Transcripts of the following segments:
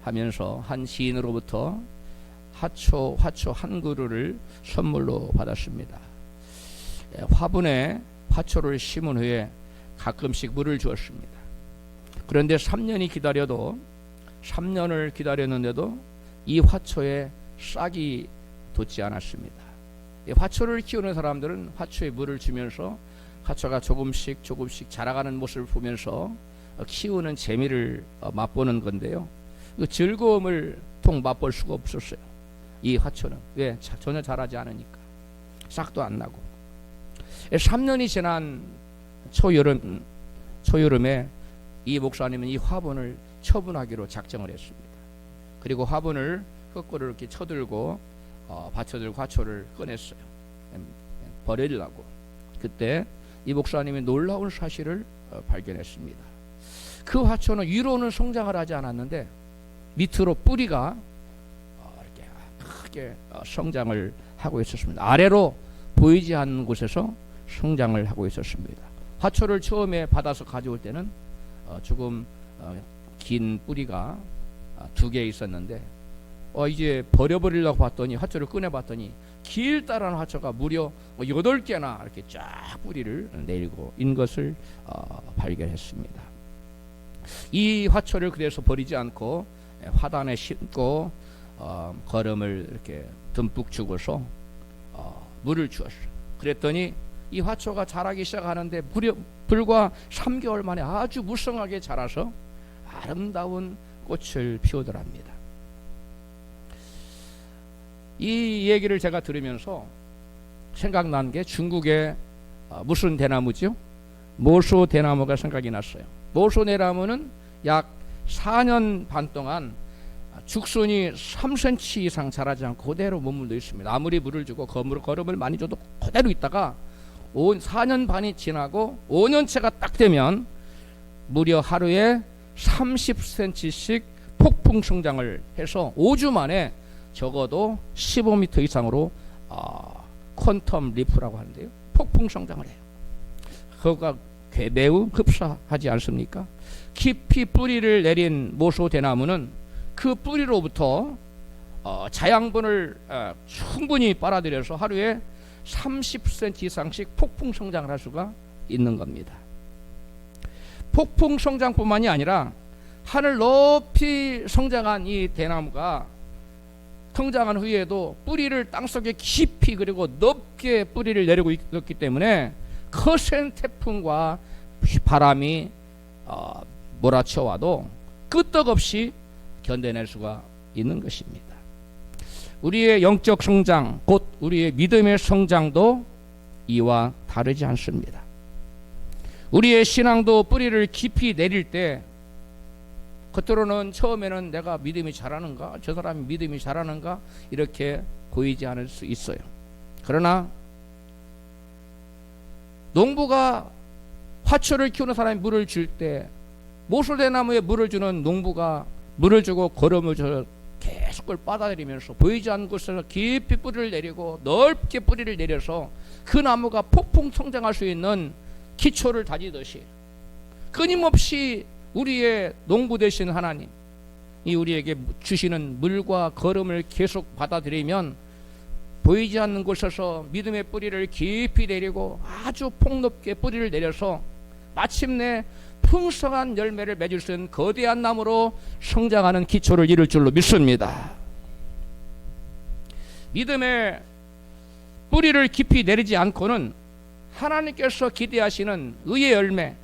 하면서 한 시인으로부터 화초 한 그루를 선물로 받았습니다. 화분에 화초를 심은 후에 가끔씩 물을 주었습니다. 그런데 3년을 기다렸는데도 이 화초에 싹이 돋지 않았습니다. 화초를 키우는 사람들은 화초에 물을 주면서 화초가 조금씩 자라가는 모습을 보면서 키우는 재미를 맛보는 건데요. 그 즐거움을 맛볼 수가 없었어요. 이 화초는 왜? 전혀 자라지 않으니까 싹도 안 나고. 3년이 지난 초여름에 이 목사님은 이 화분을 처분하기로 작정을 했습니다. 그리고 화분을 거꾸로 이렇게 쳐들고 받쳐들고 화초를 꺼냈어요. 버리려고. 그때 이 목사님이 놀라운 사실을 발견했습니다. 그 화초는 위로는 성장을 하지 않았는데 밑으로 뿌리가 이렇게 크게 성장을 하고 있었습니다. 아래로 보이지 않는 곳에서 성장을 하고 있었습니다. 화초를 처음에 받아서 가져올 때는 조금 긴 뿌리가 2개 있었는데 이제 버려버리려고 봤더니 화초를 꺼내봤더니 길다란 화초가 무려 8개나 이렇게 쫙 뿌리를 내리고 있는 것을 발견했습니다. 이 화초를 그래서 버리지 않고 화단에 심고 거름을 이렇게 듬뿍 주고서 물을 주었어요. 그랬더니 이 화초가 자라기 시작하는데 불과 3개월 만에 아주 무성하게 자라서 아름다운 꽃을 피우더랍니다. 이 얘기를 제가 들으면서 생각난 게 중국의 무슨 대나무죠? 모소 대나무가 생각이 났어요. 모소 대나무는 약 4년 반 동안 죽순이 3cm 이상 자라지 않고 그대로 머물러 있습니다. 아무리 물을 주고 거름을 많이 줘도 그대로 있다가 4년 반이 지나고 5년째가 딱 되면 무려 하루에 30cm씩 폭풍 성장을 해서 5주 만에 적어도 15m 이상으로 퀀텀 리프라고 하는데요. 폭풍 성장을 해요. 그거가 매우 흡사하지 않습니까? 깊이 뿌리를 내린 모소 대나무는 그 뿌리로부터 자양분을 충분히 빨아들여서 하루에 30cm 이상씩 폭풍 성장을 할 수가 있는 겁니다. 폭풍 성장뿐만이 아니라 하늘 높이 성장한 이 대나무가 성장한 후에도 뿌리를 땅속에 깊이 그리고 높게 뿌리를 내리고 있기 때문에 거센 태풍과 바람이 몰아쳐와도 끄떡없이 견뎌낼 수가 있는 것입니다. 우리의 영적 성장, 곧 우리의 믿음의 성장도 이와 다르지 않습니다. 우리의 신앙도 뿌리를 깊이 내릴 때 겉으로는 처음에는 내가 믿음이 잘하는가, 저 사람이 믿음이 잘하는가 이렇게 보이지 않을 수 있어요. 그러나 농부가 화초를 키우는 사람이 물을 줄 때 모소대나무에 물을 주는 농부가 물을 주고 거름을 줘서 계속 그걸 빨아들이면서 보이지 않는 곳에서 깊이 뿌리를 내리고 넓게 뿌리를 내려서 그 나무가 폭풍 성장할 수 있는 기초를 다지듯이 끊임없이 우리의 농부 되신 하나님 이 우리에게 주시는 물과 거름을 계속 받아들이면 보이지 않는 곳에서 믿음의 뿌리를 깊이 내리고 아주 폭넓게 뿌리를 내려서 마침내 풍성한 열매를 맺을 수 있는 거대한 나무로 성장하는 기초를 이룰 줄로 믿습니다. 믿음의 뿌리를 깊이 내리지 않고는 하나님께서 기대하시는 의의 열매,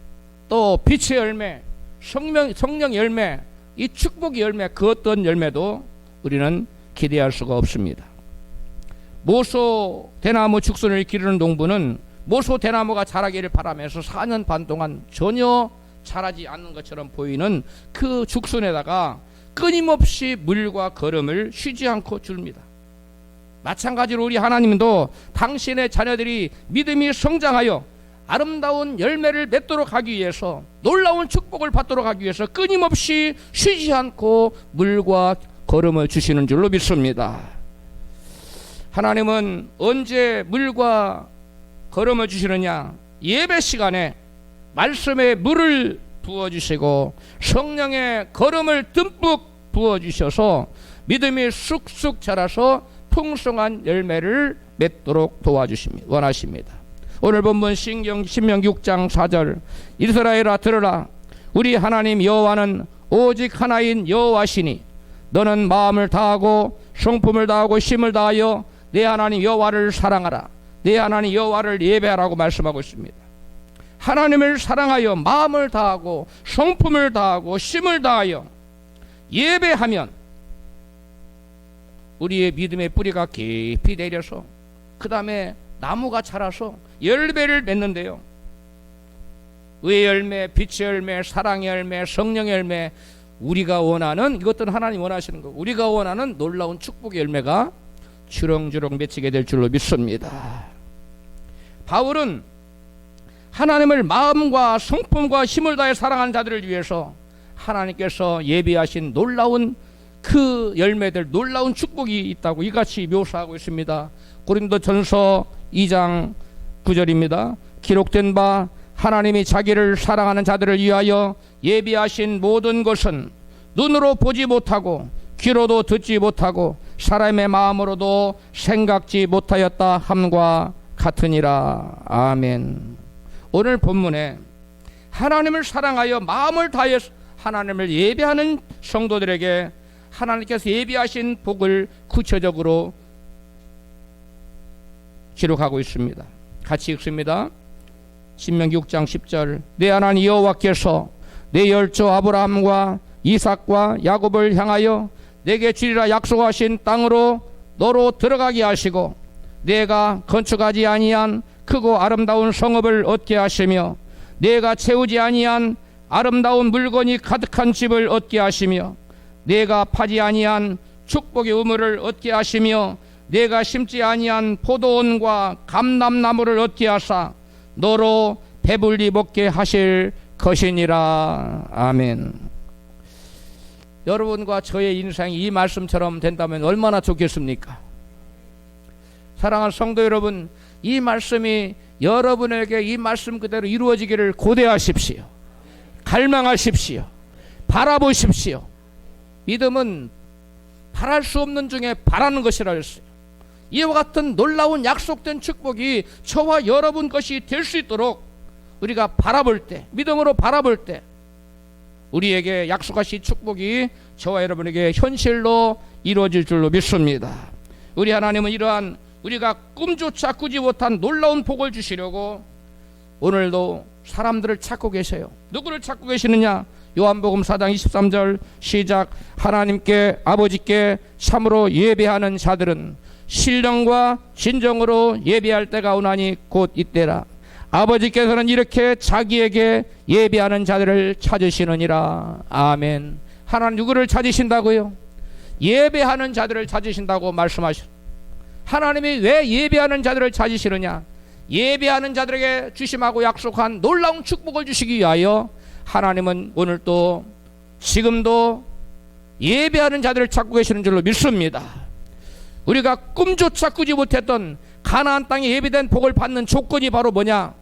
또 빛의 열매, 성령 열매, 이 축복의 열매, 그 어떤 열매도 우리는 기대할 수가 없습니다. 모소 대나무 죽순을 기르는 농부는 모소 대나무가 자라기를 바라면서 4년 반 동안 전혀 자라지 않는 것처럼 보이는 그 죽순에다가 끊임없이 물과 거름을 쉬지 않고 줍니다. 마찬가지로 우리 하나님도 당신의 자녀들이 믿음이 성장하여 아름다운 열매를 맺도록 하기 위해서, 놀라운 축복을 받도록 하기 위해서 끊임없이 쉬지 않고 물과 거름을 주시는 줄로 믿습니다. 하나님은 언제 물과 거름을 주시느냐? 예배 시간에 말씀에 물을 부어주시고 성령의 거름을 듬뿍 부어주셔서 믿음이 쑥쑥 자라서 풍성한 열매를 맺도록 도와주십니다. 원하십니다. 오늘 본문 신명기 6장 4절 이스라엘아 들으라 우리 하나님 여호와는 오직 하나인 여호와시니 너는 마음을 다하고 성품을 다하고 힘을 다하여 내 하나님 여호와를 사랑하라. 내 하나님 여호와를 예배하라고 말씀하고 있습니다. 하나님을 사랑하여 마음을 다하고 성품을 다하고 힘을 다하여 예배하면 우리의 믿음의 뿌리가 깊이 내려서 그 다음에 나무가 자라서 열매를 맺는데요. 의의 열매, 빛의 열매, 사랑의 열매, 성령의 열매, 우리가 원하는 이것들은 하나님 원하시는 거. 우리가 원하는 놀라운 축복의 열매가 주렁주렁 맺히게 될 줄로 믿습니다. 바울은 하나님을 마음과 성품과 힘을 다해 사랑하는 자들을 위해서 하나님께서 예비하신 놀라운 그 열매들, 놀라운 축복이 있다고 이같이 묘사하고 있습니다. 고린도전서 2장 9절입니다. 기록된 바 하나님이 자기를 사랑하는 자들을 위하여 예비하신 모든 것은 눈으로 보지 못하고 귀로도 듣지 못하고 사람의 마음으로도 생각지 못하였다 함과 같으니라. 아멘. 오늘 본문에 하나님을 사랑하여 마음을 다해 하나님을 예배하는 성도들에게 하나님께서 예비하신 복을 구체적으로 기록하고 있습니다. 같이 읽습니다. 신명기 6장 10절 내 하나님 여호와께서 내 열조 아브라함과 이삭과 야곱을 향하여 내게 주리라 약속하신 땅으로 너로 들어가게 하시고 내가 건축하지 아니한 크고 아름다운 성읍을 얻게 하시며 내가 채우지 아니한 아름다운 물건이 가득한 집을 얻게 하시며 내가 파지 아니한 축복의 우물을 얻게 하시며 내가 심지 아니한 포도원과 감람나무를 얻게 하사 너로 배불리 먹게 하실 것이니라. 아멘. 여러분과 저의 인생이 이 말씀처럼 된다면 얼마나 좋겠습니까? 사랑하는 성도 여러분, 이 말씀이 여러분에게 이 말씀 그대로 이루어지기를 고대하십시오. 갈망하십시오. 바라보십시오. 믿음은 바랄 수 없는 중에 바라는 것이라 했어요. 이와 같은 놀라운 약속된 축복이 저와 여러분 것이 될 수 있도록 우리가 바라볼 때, 믿음으로 바라볼 때 우리에게 약속하신 축복이 저와 여러분에게 현실로 이루어질 줄로 믿습니다. 우리 하나님은 이러한 우리가 꿈조차 꾸지 못한 놀라운 복을 주시려고 오늘도 사람들을 찾고 계세요. 누구를 찾고 계시느냐? 요한복음 4장 23절 시작. 하나님께 아버지께 참으로 예배하는 자들은 신령과 진정으로 예배할 때가 오나니 곧 이때라. 아버지께서는 이렇게 자기에게 예배하는 자들을 찾으시느니라. 아멘. 하나님 누구를 찾으신다고요? 예배하는 자들을 찾으신다고 말씀하셨습니다. 하나님이 왜 예배하는 자들을 찾으시느냐? 예배하는 자들에게 주심하고 약속한 놀라운 축복을 주시기 위하여 하나님은 오늘 또 지금도 예배하는 자들을 찾고 계시는 줄로 믿습니다. 우리가 꿈조차 꾸지 못했던 가나안 땅에 예비된 복을 받는 조건이 바로 뭐냐?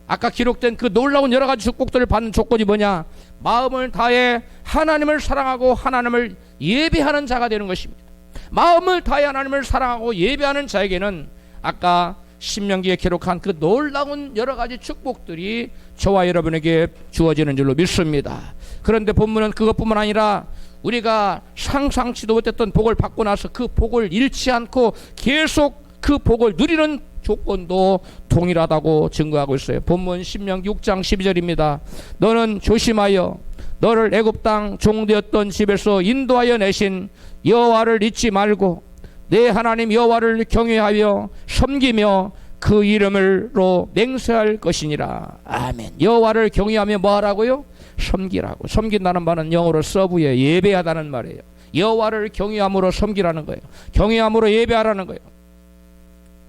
아까 기록된 그 놀라운 여러 가지 축복들을 받는 조건이 뭐냐? 마음을 다해 하나님을 사랑하고 하나님을 예배하는 자가 되는 것입니다. 마음을 다해 하나님을 사랑하고 예배하는 자에게는 아까 신명기에 기록한 그 놀라운 여러 가지 축복들이 저와 여러분에게 주어지는 줄로 믿습니다. 그런데 본문은 그것뿐만 아니라 우리가 상상치도 못했던 복을 받고 나서 그 복을 잃지 않고 계속 그 복을 누리는 조건도 동일하다고 증거하고 있어요. 본문 신명기 6장 12절입니다. 너는 조심하여 너를 애굽 땅 종되었던 집에서 인도하여 내신 여호와를 잊지 말고 내 하나님 여호와를 경외하여 섬기며 그 이름으로 맹세할 것이니라. 아멘. 여호와를 경외하며 뭐 하라고요? 섬기라고. 섬긴다는 말은 영어로 서브에 예배하다는 말이에요. 여호와를 경외함으로 섬기라는 거예요. 경외함으로 예배하라는 거예요.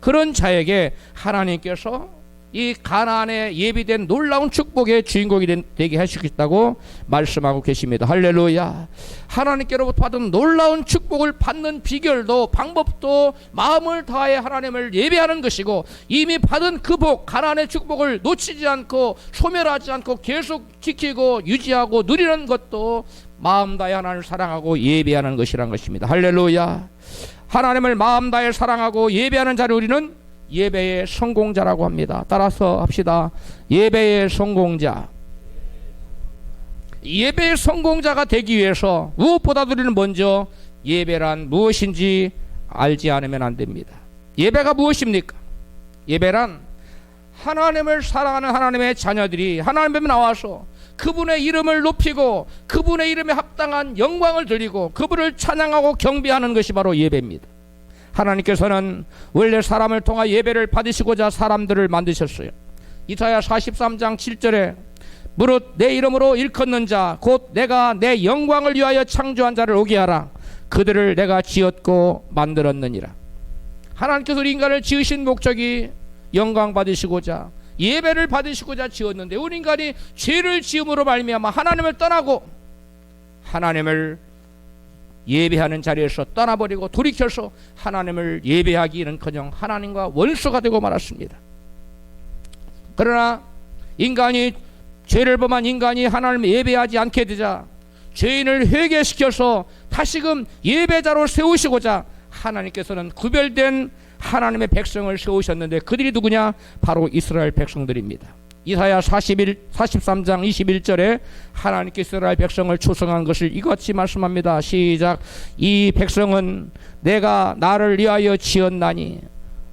그런 자에게 하나님께서 이 가나안에 예비된 놀라운 축복의 주인공이 되게 하시겠다고 말씀하고 계십니다. 할렐루야. 하나님께로부터 받은 놀라운 축복을 받는 비결도 방법도 마음을 다해 하나님을 예배하는 것이고 이미 받은 그 복, 가나안의 축복을 놓치지 않고 소멸하지 않고 계속 지키고 유지하고 누리는 것도 마음 다해 하나님을 사랑하고 예배하는 것이란 것입니다. 할렐루야. 하나님을 마음 다해 사랑하고 예배하는 자를 우리는 예배의 성공자라고 합니다. 따라서 합시다. 예배의 성공자. 예배의 성공자가 되기 위해서 무엇보다도 우리는 먼저 예배란 무엇인지 알지 않으면 안 됩니다. 예배가 무엇입니까? 예배란 하나님을 사랑하는 하나님의 자녀들이 하나님 앞에 나와서 그분의 이름을 높이고 그분의 이름에 합당한 영광을 드리고 그분을 찬양하고 경배하는 것이 바로 예배입니다. 하나님께서는 원래 사람을 통하 예배를 받으시고자 사람들을 만드셨어요. 이사야 43장 7절에 무릇 내 이름으로 일컫는 자 곧 내가 내 영광을 위하여 창조한 자를 오게 하라. 그들을 내가 지었고 만들었느니라. 하나님께서 우리 인간을 지으신 목적이 영광 받으시고자 예배를 받으시고자 지었는데 우리 인간이 죄를 지음으로 말미암아 하나님을 떠나고 하나님을 예배하는 자리에서 떠나버리고 돌이켜서 하나님을 예배하기는커녕 하나님과 원수가 되고 말았습니다. 그러나 인간이 죄를 범한 인간이 하나님을 예배하지 않게 되자 죄인을 회개시켜서 다시금 예배자로 세우시고자 하나님께서는 구별된 하나님의 백성을 세우셨는데 그들이 누구냐? 바로 이스라엘 백성들입니다. 이사야 43장 21절에 하나님께서 이스라엘 백성을 초청한 것을 이같이 말씀합니다. 시작. 이 백성은 내가 나를 위하여 지었나니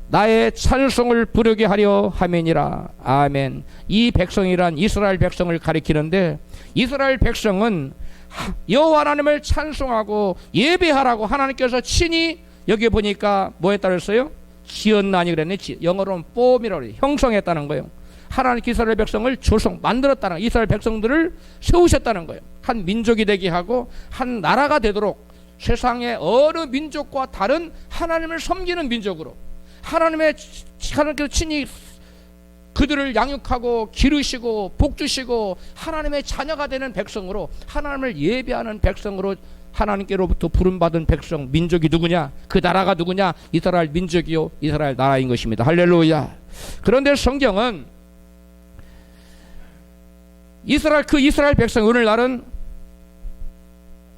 나의 찬송을 부르게 하려 함이니라. 아멘. 이 백성이란 이스라엘 백성을 가리키는데 이스라엘 백성은 여호와 하나님을 찬송하고 예배하라고 하나님께서 친히 여기 보니까 뭐 했다 그랬어요? 지었나니 그랬네. 영어로는 form이라고 해요. 형성했다는 거예요. 하나님께 이스라엘 백성을 만들었다는, 이스라엘 백성들을 세우셨다는 거예요. 한 민족이 되게 하고 한 나라가 되도록 세상의 어느 민족과 다른 하나님을 섬기는 민족으로 하나님께서 친히 그들을 양육하고 기르시고 복주시고 하나님의 자녀가 되는 백성으로 하나님을 예배하는 백성으로 하나님께로부터 부름받은 백성 민족이 누구냐? 그 나라가 누구냐? 이스라엘 민족이요 이스라엘 나라인 것입니다. 할렐루야. 그런데 성경은 이스라엘 백성 오늘날은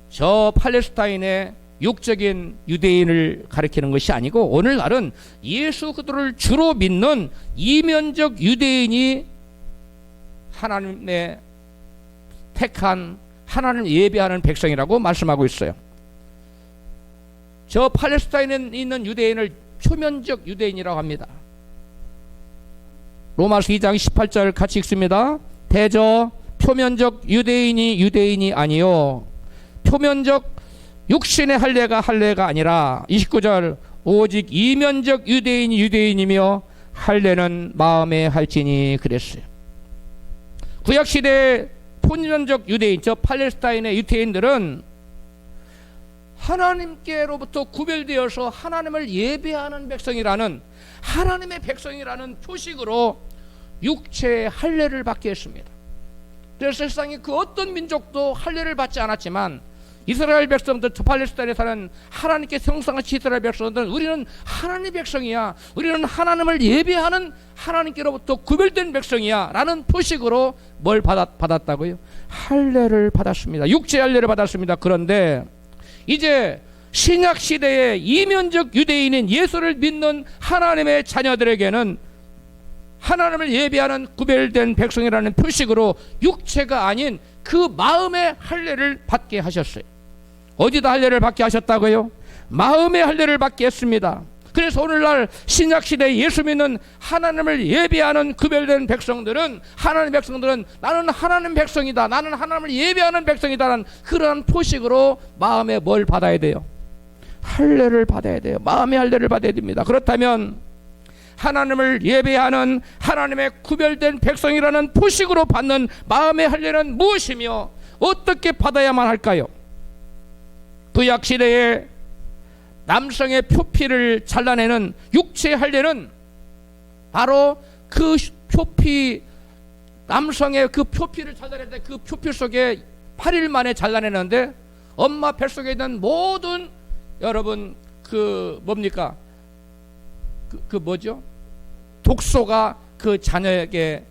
저 팔레스타인의 육적인 유대인을 가리키는 것이 아니고 오늘날은 예수 그리스도를 주로 믿는 이면적 유대인이 하나님의 택한 하나님을 예배하는 백성이라고 말씀하고 있어요. 저 팔레스타인에 있는 유대인을 표면적 유대인이라고 합니다. 로마서 2장 18절 같이 읽습니다. 대저 표면적 유대인이 아니요 표면적 육신의 할례가 아니라 29절 오직 이면적 유대인이며 할례는 마음에 할지니 그랬어요. 구약시대 표면적 유대인 저 팔레스타인의 유대인들은 하나님께로부터 구별되어서 하나님을 예배하는 백성이라는 하나님의 백성이라는 표식으로 육체의 할례를 받게 했습니다. 그래서 세상에 그 어떤 민족도 할례를 받지 않았지만 이스라엘 백성들, 팔레스타인에 사는 하나님께 성상하신 이스라엘 백성들은 우리는 하나님의 백성이야, 우리는 하나님을 예배하는 하나님께로부터 구별된 백성이야 라는 표식으로 뭘 받았다고요? 할례를 받았습니다. 육체 할례를 받았습니다. 그런데 이제 신약시대의 이면적 유대인인 예수를 믿는 하나님의 자녀들에게는 하나님을 예배하는 구별된 백성이라는 표식으로 육체가 아닌 그 마음의 할례를 받게 하셨어요. 어디다 할례를 받게 하셨다고요? 마음의 할례를 받게 했습니다. 그래서 오늘날 신약시대에 예수 믿는 하나님을 예배하는 구별된 백성들은 하나님의 백성들은 나는 하나님 백성이다, 나는 하나님을 예배하는 백성이다라는 그러한 표식으로 마음에 뭘 받아야 돼요? 할례를 받아야 돼요. 마음의 할례를 받아야 됩니다. 그렇다면 하나님을 예배하는 하나님의 구별된 백성이라는 표식으로 받는 마음의 할례는 무엇이며 어떻게 받아야만 할까요? 구약시대에 남성의 표피를 잘라내는 육체의 할례는 바로 그 표피, 남성의 그 표피를 잘라낼 때 그 표피 속에 8일 만에 잘라내는데 엄마 뱃속에 있는 모든 여러분 그 뭡니까? 그 뭐죠? 독소가 그 자녀에게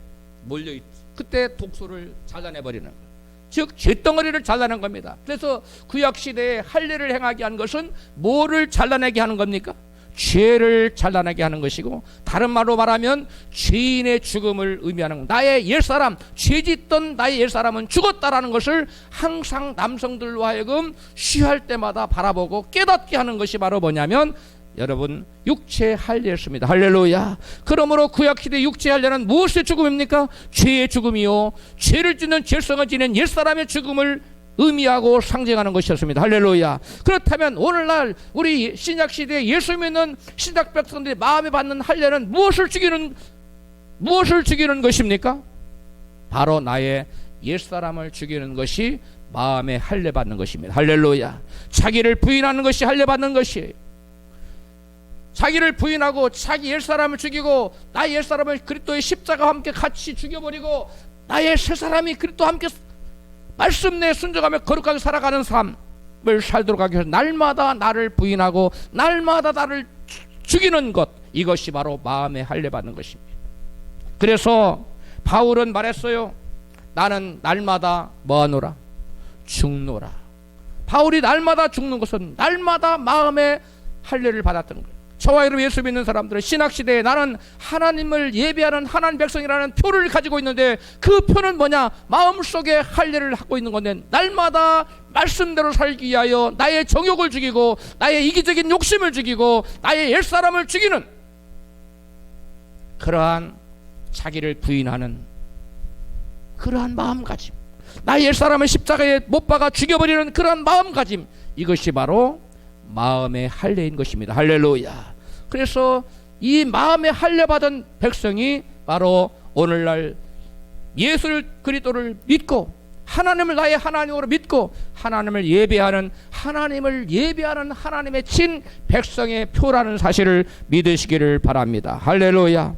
몰려있. 그때 독소를 잘라내버리는 거예요. 즉 쇳덩어리를 잘라낸 겁니다. 그래서 구약시대에 할례를 행하게 한 것은 뭐를 잘라내게 하는 겁니까? 죄를 잘라내게 하는 것이고, 다른 말로 말하면 죄인의 죽음을 의미하는 겁니다. 나의 옛사람, 죄짓던 나의 옛사람은 죽었다라는 것을 항상 남성들로 하여금 쉬할 때마다 바라보고 깨닫게 하는 것이 바로 뭐냐면 여러분 육체 할례였습니다. 할렐루야. 그러므로 구약시대 육체 할례는 무엇의 죽음입니까? 죄의 죽음이요, 죄를 짓는 죄성을 지닌 옛사람의 죽음을 의미하고 상징하는 것이었습니다. 할렐루야. 그렇다면 오늘날 우리 신약시대에 예수 믿는 신약 백성들이 마음에 받는 할례는 무엇을 죽이는 것입니까? 바로 나의 옛사람을 죽이는 것이 마음에 할례 받는 것입니다. 할렐루야. 자기를 부인하는 것이 할례 받는 것이에요. 자기를 부인하고 자기 옛사람을 죽이고 나의 옛사람을 그리스도의 십자가와 함께 같이 죽여버리고 나의 새사람이 그리스도와 함께 말씀 내에 순종하며 거룩하게 살아가는 삶을 살도록 하기 위해서 날마다 나를 부인하고 날마다 나를 죽이는 것, 이것이 바로 마음에 할례 받는 것입니다. 그래서 바울은 말했어요. 나는 날마다 뭐하노라? 죽노라. 바울이 날마다 죽는 것은 날마다 마음에 할례를 받았던 거예요. 저와 여러분 예수 믿는 사람들은 신학시대에 나는 하나님을 예배하는 하나님 백성이라는 표를 가지고 있는데, 그 표는 뭐냐? 마음속에 할례를 하고 있는 건데, 날마다 말씀대로 살기 위하여 나의 정욕을 죽이고 나의 이기적인 욕심을 죽이고 나의 옛사람을 죽이는 그러한 자기를 부인하는 그러한 마음가짐, 나의 옛사람을 십자가에 못 박아 죽여버리는 그러한 마음가짐, 이것이 바로 마음의 할례인 것입니다. 할렐루야. 그래서 이 마음의 할례 받은 백성이 바로 오늘날 예수 그리스도를 믿고 하나님을 나의 하나님으로 믿고 하나님을 예배하는 하나님의 친 백성의 표라는 사실을 믿으시기를 바랍니다. 할렐루야.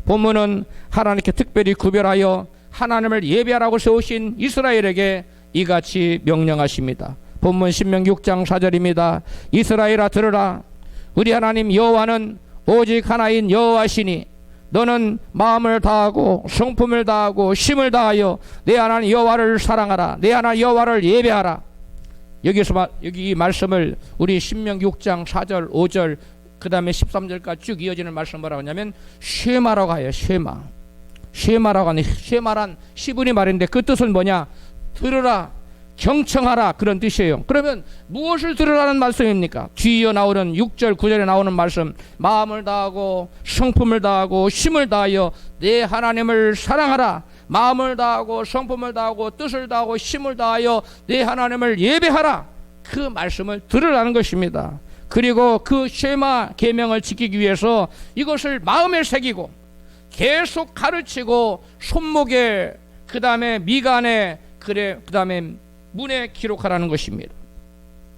본문은 하나님께 특별히 구별하여 하나님을 예배하라고 세우신 이스라엘에게 이같이 명령하십니다. 본문 신명기 6장 4절입니다. 이스라엘아 들으라. 우리 하나님 여호와는 오직 하나인 여호와시니 너는 마음을 다하고 성품을 다하고 힘을 다하여 내 하나님 여호와를 사랑하라. 내 하나님 여호와를 예배하라. 여기 이 말씀을 우리 신명기 6장 4절 5절 그 다음에 13절까지 쭉 이어지는 말씀 뭐라고 하냐면 쉐마라고 해요. 쉐마라고 하는, 쉐마란 시브리 말인데 그 뜻은 뭐냐? 들으라, 경청하라, 그런 뜻이에요. 그러면 무엇을 들으라는 말씀입니까? 뒤이어 나오는 6절 9절에 나오는 말씀, 마음을 다하고 성품을 다하고 힘을 다하여 내 하나님을 사랑하라. 마음을 다하고 성품을 다하고 뜻을 다하고 힘을 다하여 내 하나님을 예배하라. 그 말씀을 들으라는 것입니다. 그리고 그 쉐마 계명을 지키기 위해서 이것을 마음에 새기고 계속 가르치고 손목에, 그 다음에 미간에, 그 다음에 문에 기록하라는 것입니다.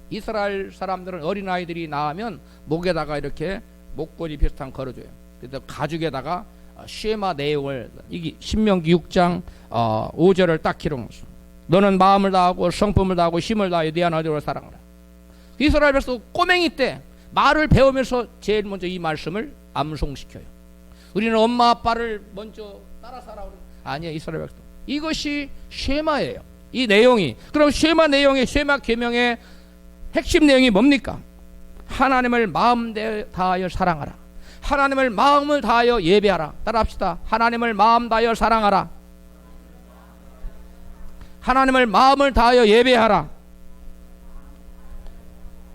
이스라엘 사람들은 어린아이들이 낳으면 목에다가 이렇게 목걸이 비슷한 걸어줘요. 그래서 가죽에다가 쉐마 내용을, 이게 신명기 6장 5절을 딱 기록했어. 너는 마음을 다하고 성품을 다하고 힘을 다하여 네 하나님을 사랑하라. 이스라엘 백성 꼬맹이 때 말을 배우면서 제일 먼저 이 말씀을 암송시켜요. 우리는 엄마 아빠를 먼저 따라 살아오는, 아니에요. 이스라엘 백성 이것이 쉐마예요. 이 내용이. 그럼 쉐마 내용의, 쉐마 계명의 핵심 내용이 뭡니까? 하나님을 마음 다하여 사랑하라. 하나님을 마음을 다하여 예배하라. 따라합시다. 하나님을 마음 다하여 사랑하라. 하나님을 마음을 다하여 예배하라.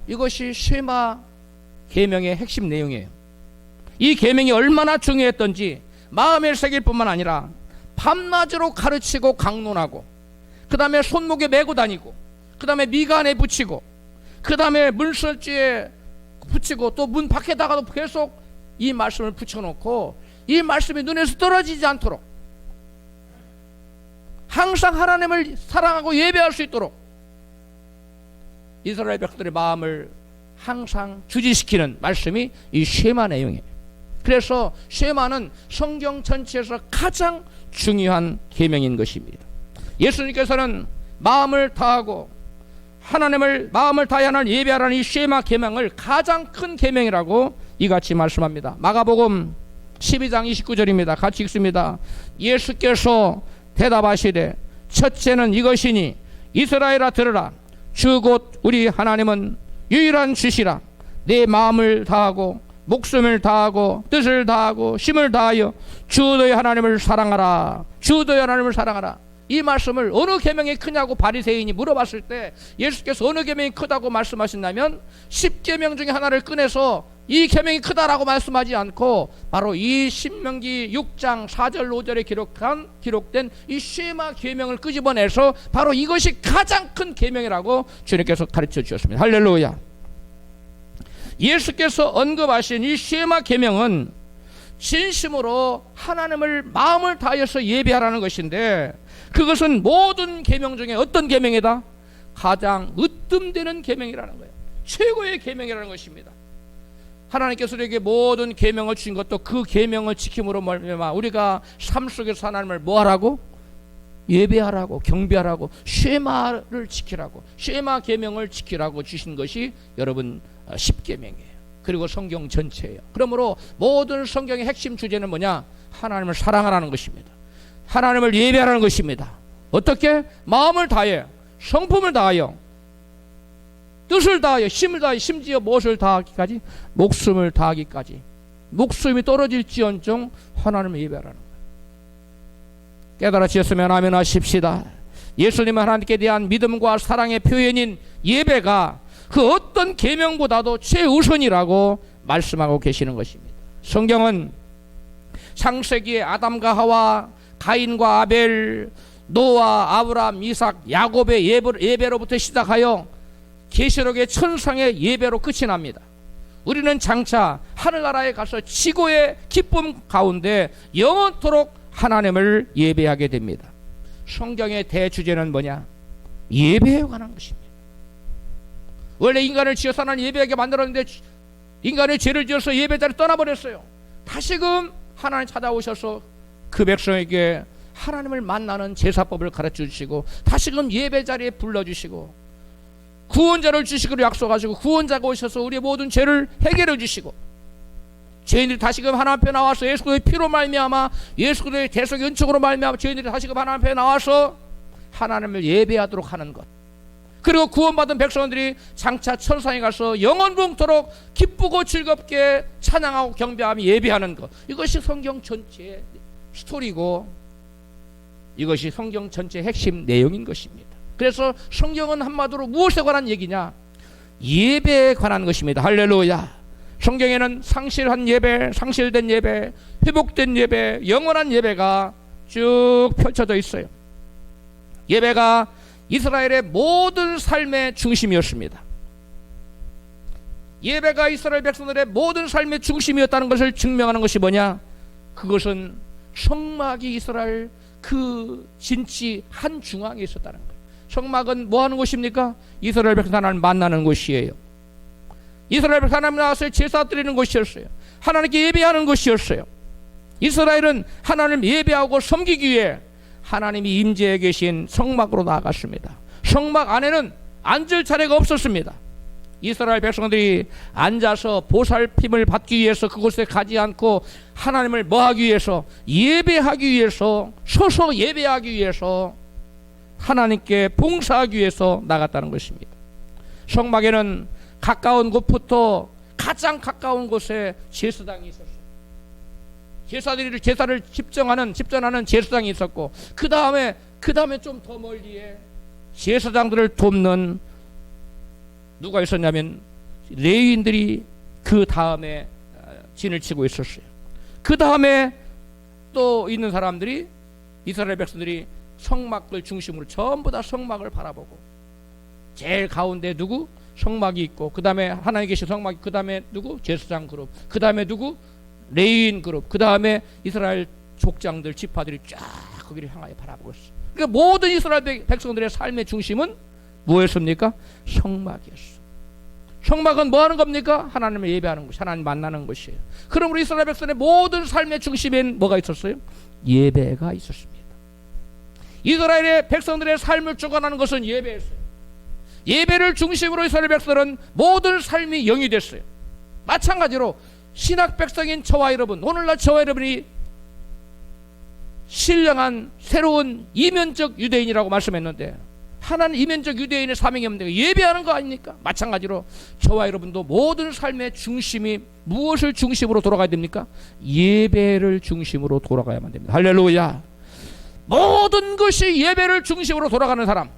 이것이 쉐마 계명의 핵심 내용이에요. 이 계명이 얼마나 중요했던지 마음에 새길 뿐만 아니라 밤낮으로 가르치고 강론하고, 그 다음에 손목에 메고 다니고, 그 다음에 미간에 붙이고, 그 다음에 문설주에 붙이고, 또 문 밖에다가도 계속 이 말씀을 붙여놓고 이 말씀이 눈에서 떨어지지 않도록 항상 하나님을 사랑하고 예배할 수 있도록 이스라엘 백성들의 마음을 항상 주지시키는 말씀이 이 쉐마 내용이에요. 그래서 쉐마는 성경 전체에서 가장 중요한 계명인 것입니다. 예수님께서는 마음을 다하고 하나님을 마음을 다하여 하나님을 예배하라는 이 쉐마 계명을 가장 큰 계명이라고 이같이 말씀합니다. 마가복음 12장 29절입니다. 같이 읽습니다. 예수께서 대답하시되 첫째는 이것이니 이스라엘아 들으라. 주 곧 우리 하나님은 유일한 주시라. 내 마음을 다하고 목숨을 다하고 뜻을 다하고 힘을 다하여 주 너희 하나님을 사랑하라. 주 너희 하나님을 사랑하라. 이 말씀을 어느 계명이 크냐고 바리새인이 물어봤을 때 예수께서 어느 계명이 크다고 말씀하신다면 10계명 중에 하나를 꺼내서 이 계명이 크다라고 말씀하지 않고 바로 이 신명기 6장 4절 5절에 기록된 이 쉐마 계명을 끄집어내서 바로 이것이 가장 큰 계명이라고 주님께서 가르쳐 주셨습니다. 할렐루야. 예수께서 언급하신 이 쉐마 계명은 진심으로 하나님을 마음을 다해서 예배하라는 것인데, 그것은 모든 계명 중에 어떤 계명이다? 가장 으뜸되는 계명이라는 거예요. 최고의 계명이라는 것입니다. 하나님께서 우리에게 모든 계명을 주신 것도 그 계명을 지킴으로 말미암아 우리가 삶 속에서 하나님을 뭐하라고? 예배하라고, 경배하라고, 쉐마를 지키라고, 쉐마 계명을 지키라고 주신 것이 여러분 10계명이에요. 그리고 성경 전체예요. 그러므로 모든 성경의 핵심 주제는 뭐냐? 하나님을 사랑하라는 것입니다. 하나님을 예배하라는 것입니다. 어떻게? 마음을 다하여, 성품을 다하여, 뜻을 다하여, 힘을 다하여, 심지어 무엇을 다하기까지? 목숨을 다하기까지. 목숨이 떨어질지언정 하나님을 예배하라는 거예요. 깨달아지셨으면 아멘 하십시다. 예수님은 하나님께 대한 믿음과 사랑의 표현인 예배가 그 어떤 계명보다도 최우선이라고 말씀하고 계시는 것입니다. 성경은 창세기에 아담과 하와, 가인과 아벨, 노아, 아브라함, 이삭, 야곱의 예배로부터 시작하여 계시록의 천상의 예배로 끝이 납니다. 우리는 장차 하늘나라에 가서 지고의 기쁨 가운데 영원토록 하나님을 예배하게 됩니다. 성경의 대주제는 뭐냐? 예배에 관한 것입니다. 원래 인간을 지어서 하나님 예배하게 만들었는데 인간의 죄를 지어서 예배자를 떠나버렸어요. 다시금 하나님 찾아오셔서 그 백성에게 하나님을 만나는 제사법을 가르쳐 주시고 다시금 예배자리에 불러주시고 구원자를 주시기로 약속하시고 구원자가 오셔서 우리의 모든 죄를 해결해 주시고 죄인들이 다시금 하나님 앞에 나와서 예수 그리스도의 피로 말미암아 예수 그리스도의 대속의 은총으로 말미암아 죄인들이 다시금 하나님 앞에 나와서 하나님을 예배하도록 하는 것, 그리고 구원받은 백성들이 장차 천상에 가서 영원토록 기쁘고 즐겁게 찬양하고 경배하며 예배하는 것, 이것이 성경 전체의 스토리고 이것이 성경 전체의 핵심 내용인 것입니다. 그래서 성경은 한마디로 무엇에 관한 얘기냐? 예배에 관한 것입니다. 할렐루야. 성경에는 상실한 예배, 상실된 예배, 회복된 예배, 영원한 예배가 쭉 펼쳐져 있어요. 예배가 이스라엘의 모든 삶의 중심이었습니다. 예배가 이스라엘 백성들의 모든 삶의 중심이었다는 것을 증명하는 것이 뭐냐? 그것은 성막이 이스라엘 그 진치 한 중앙에 있었다는 거예요. 성막은 뭐 하는 곳입니까? 이스라엘 백성 하나님 만나는 곳이에요. 이스라엘 백성 하나님 나와서 제사 드리는 곳이었어요. 하나님께 예배하는 곳이었어요. 이스라엘은 하나님 예배하고 섬기기 위해 하나님이 임재해 계신 성막으로 나아갔습니다. 성막 안에는 앉을 자리가 없었습니다. 이스라엘 백성들이 앉아서 보살핌을 받기 위해서 그곳에 가지 않고 하나님을 뭐하기 위해서? 예배하기 위해서, 서서 예배하기 위해서, 하나님께 봉사하기 위해서 나갔다는 것입니다. 성막에는 가까운 곳부터 가장 가까운 곳에 제사장이 있었어요. 제사를 집전하는 제사장이 있었고, 그 다음에 좀 더 멀리에 제사장들을 돕는 누가 있었냐면 레위인들이 그 다음에 진을 치고 있었어요. 그 다음에 또 있는 사람들이 이스라엘 백성들이 성막을 중심으로 전부 다 성막을 바라보고, 제일 가운데 누구? 성막이 있고, 그 다음에 하나님 계신 성막이, 그 다음에 누구? 제사장 그룹, 그 다음에 누구? 레위인 그룹, 그 다음에 이스라엘 족장들, 지파들이 쫙 거기를 향하여 바라보고 있어요. 그러니까 모든 이스라엘 백성들의 삶의 중심은 뭐였습니까? 성막이었어. 성막은 뭐 하는 겁니까? 하나님을 예배하는 곳, 하나님 만나는 곳이에요. 그러므로 이스라엘 백성의 모든 삶의 중심엔 뭐가 있었어요? 예배가 있었습니다. 이스라엘의 백성들의 삶을 주관하는 것은 예배였어요. 예배를 중심으로 이스라엘 백성은 모든 삶이 영이 됐어요. 마찬가지로 신학 백성인 저와 여러분, 오늘날 저와 여러분이 신령한 새로운 이면적 유대인이라고 말씀했는데, 하나는 이면적 유대인의 사명이 없는데 예배하는 거 아닙니까? 마찬가지로 저와 여러분도 모든 삶의 중심이 무엇을 중심으로 돌아가야 됩니까? 예배를 중심으로 돌아가야만 됩니다. 할렐루야. 모든 것이 예배를 중심으로 돌아가는 사람,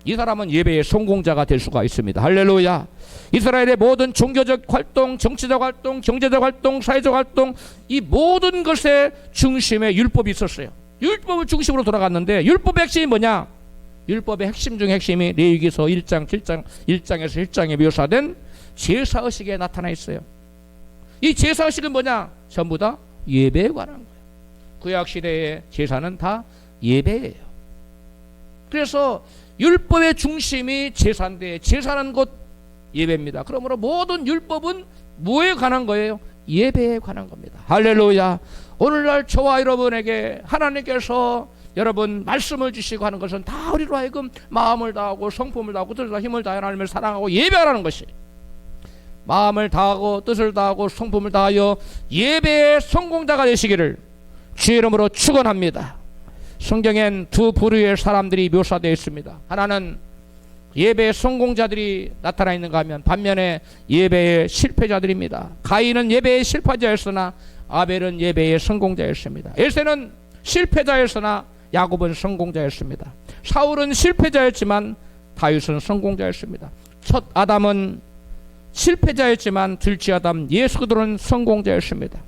이 사람은 예배의 성공자가 될 수가 있습니다. 할렐루야. 이스라엘의 모든 종교적 활동, 정치적 활동, 경제적 활동, 사회적 활동, 이 모든 것의 중심에 율법이 있었어요. 율법을 중심으로 돌아갔는데, 율법의 핵심이 뭐냐? 율법의 핵심 중 핵심이 레위기서 1장, 7장, 1장에서 1장에 묘사된 제사의식에 나타나 있어요. 이 제사의식은 뭐냐? 전부 다 예배에 관한 거예요. 구약시대의 제사는 다 예배예요. 그래서 율법의 중심이 제사인데, 제사는 곧 예배입니다. 그러므로 모든 율법은 뭐에 관한 거예요? 예배에 관한 겁니다. 할렐루야. 오늘날 저와 여러분에게 하나님께서 여러분 말씀을 주시고 하는 것은 다 우리로 하여금 마음을 다하고 성품을 다하고 뜻을 다하고 힘을 다하여 하나님을 사랑하고 예배하라는 것이, 마음을 다하고 뜻을 다하고 성품을 다하여 예배의 성공자가 되시기를 주의 이름으로 축원합니다. 성경엔 두 부류의 사람들이 묘사되어 있습니다. 하나는 예배의 성공자들이 나타나 있는가 하면 반면에 예배의 실패자들입니다. 가인은 예배의 실패자였으나 아벨은 예배의 성공자였습니다. 에세는 실패자였으나 야곱은 성공자였습니다. 사울은 실패자였지만 다윗은 성공자였습니다. 첫 아담은 실패자였지만 둘째 아담 예수 그리스도는 성공자였습니다.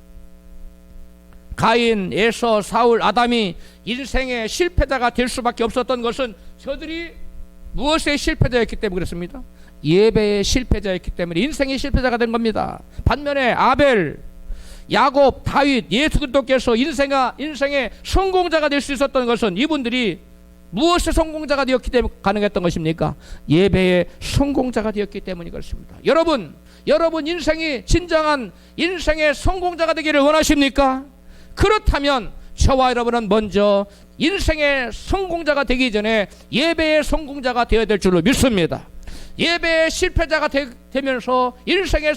가인, 에서, 사울, 아담이 인생의 실패자가 될 수밖에 없었던 것은 저들이 무엇의 실패자였기 때문에 그렇습니다. 예배의 실패자였기 때문에 인생의 실패자가 된 겁니다. 반면에 아벨, 야곱, 다윗, 예수 그리스도께서 인생의 성공자가 될 수 있었던 것은 이분들이 무엇의 성공자가 되었기 때문에 가능했던 것입니까? 예배의 성공자가 되었기 때문이 그렇습니다. 여러분 인생이 진정한 인생의 성공자가 되기를 원하십니까? 그렇다면 저와 여러분은 먼저 인생의 성공자가 되기 전에 예배의 성공자가 되어야 될 줄로 믿습니다. 예배의 실패자가 되면서 인생의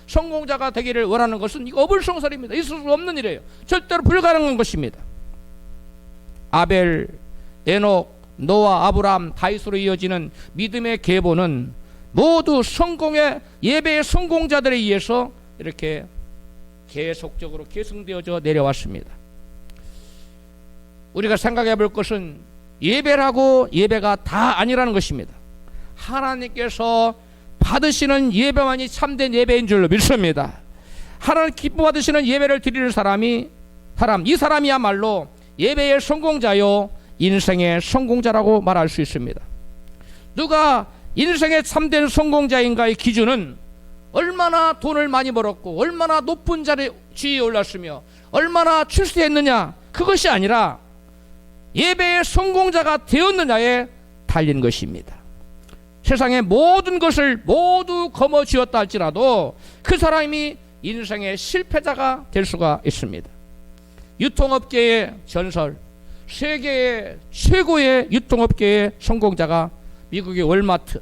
성공자가 되기를 원하는 것은 이거 어불성설입니다. 있을 수 없는 일이에요. 절대로 불가능한 것입니다. 아벨, 에녹, 노아, 아브라함, 다윗으로 이어지는 믿음의 계보는 모두 성공의 예배의 성공자들에 의해서 이렇게 계속적으로 계승되어져 내려왔습니다. 우리가 생각해 볼 것은 예배라고 예배가 다 아니라는 것입니다. 하나님께서 받으시는 예배만이 참된 예배인 줄로 믿습니다. 하나님 기뻐 받으시는 예배를 드리는 이 사람이야말로 예배의 성공자요 인생의 성공자라고 말할 수 있습니다. 누가 인생의 참된 성공자인가의 기준은 얼마나 돈을 많이 벌었고 얼마나 높은 지위에 올랐으며 얼마나 출세했느냐, 그것이 아니라 예배의 성공자가 되었느냐에 달린 것입니다. 세상의 모든 것을 모두 거머쥐었다 할지라도 그 사람이 인생의 실패자가 될 수가 있습니다. 유통업계의 전설, 세계의 최고의 유통업계의 성공자가 미국의 월마트,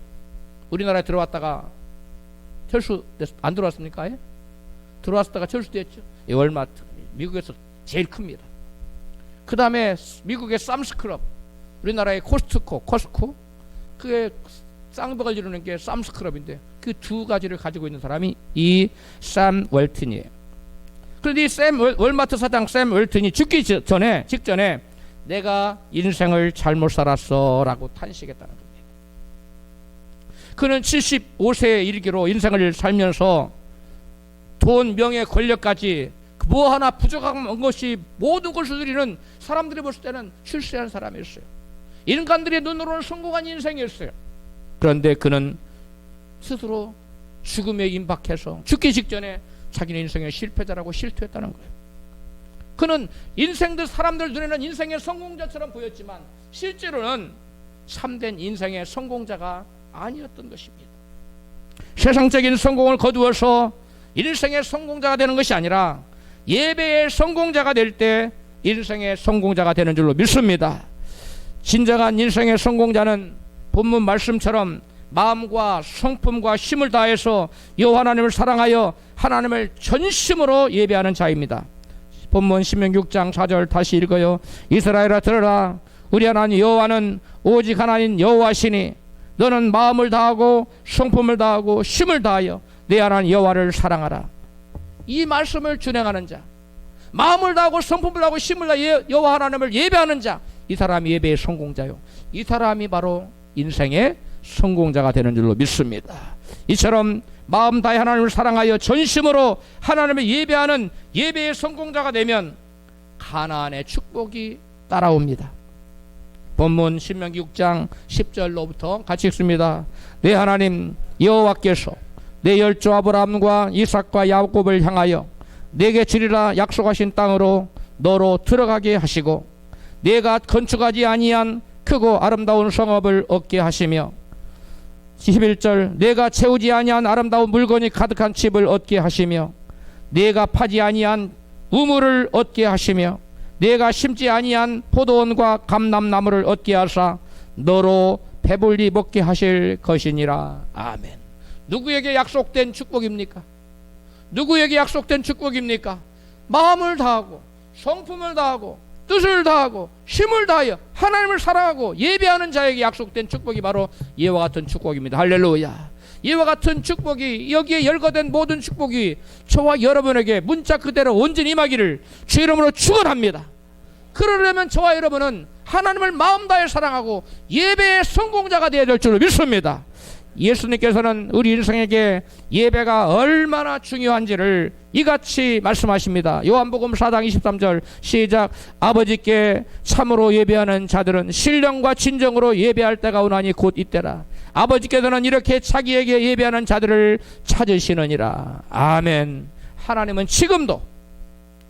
우리나라에 들어왔다가 안 들어왔습니까? 예? 들어왔다가 철수됐죠. 이 월마트 미국에서 제일 큽니다. 그 다음에 미국의 쌈스클럽, 우리나라의 코스트코, 그게 쌍벽을 이루는 게 쌈스클럽인데 그 두 가지를 가지고 있는 사람이 이 샘 웰튼이에요. 그런데 이 월마트 사장 샘 웰튼이 죽기 직전에 내가 인생을 잘못 살았어 라고 탄식했다는 겁니다. 그는 75세에 이르기로 인생을 살면서 돈, 명예, 권력까지 뭐 하나 부족한 것이 모든 것을 누리는 사람들이 봤을 때는 출세한 사람이었어요. 인간들의 눈으로는 성공한 인생이었어요. 그런데 그는 스스로 죽음에 임박해서 죽기 직전에 자기는 인생의 실패자라고 실토했다는 거예요. 그는 사람들 눈에는 인생의 성공자처럼 보였지만 실제로는 참된 인생의 성공자가 아니었던 것입니다. 세상적인 성공을 거두어서 인생의 성공자가 되는 것이 아니라 예배의 성공자가 될 때 인생의 성공자가 되는 줄로 믿습니다. 진정한 인생의 성공자는 본문 말씀처럼 마음과 성품과 힘을 다해서 여호와 하나님을 사랑하여 하나님을 전심으로 예배하는 자입니다. 본문 신명기 6장 4절 다시 읽어요. 이스라엘아 들으라. 우리 하나님 여호와는 오직 하나님 여호와시니 너는 마음을 다하고 성품을 다하고 힘을 다하여 내 하나님 여호와를 사랑하라. 이 말씀을 준행하는 자, 마음을 다하고 성품을 다하고 힘을 다하여 여호와 하나님을 예배하는 자, 이 사람이 예배의 성공자요. 이 사람이 바로 인생의 성공자가 되는 줄로 믿습니다. 이처럼 마음 다해 하나님을 사랑하여 전심으로 하나님을 예배하는 예배의 성공자가 되면 가나안의 축복이 따라옵니다. 본문 신명기 6장 10절로부터 같이 읽습니다. 내 하나님 여호와께서 내 열조 아브라함과 이삭과 야곱을 향하여 내게 주리라 약속하신 땅으로 너로 들어가게 하시고 내가 건축하지 아니한 크고 아름다운 성읍을 얻게 하시며 11절 내가 채우지 아니한 아름다운 물건이 가득한 집을 얻게 하시며 내가 파지 아니한 우물을 얻게 하시며 내가 심지 아니한 포도원과 감람나무를 얻게 하사 너로 배불리 먹게 하실 것이니라. 아멘. 누구에게 약속된 축복입니까? 누구에게 약속된 축복입니까? 마음을 다하고 성품을 다하고 뜻을 다하고 힘을 다하여 하나님을 사랑하고 예배하는 자에게 약속된 축복이 바로 이와 같은 축복입니다. 할렐루야. 이와 같은 축복이, 여기에 열거된 모든 축복이 저와 여러분에게 문자 그대로 온전히 임하기를 주 이름으로 축원합니다. 그러려면 저와 여러분은 하나님을 마음 다해 사랑하고 예배의 성공자가 되어야 될 줄로 믿습니다. 예수님께서는 우리 인생에게 예배가 얼마나 중요한지를 이같이 말씀하십니다. 요한복음 4장 23절 시작. 아버지께 참으로 예배하는 자들은 신령과 진정으로 예배할 때가 오나니 곧 이때라. 아버지께서는 이렇게 자기에게 예배하는 자들을 찾으시느니라. 아멘. 하나님은 지금도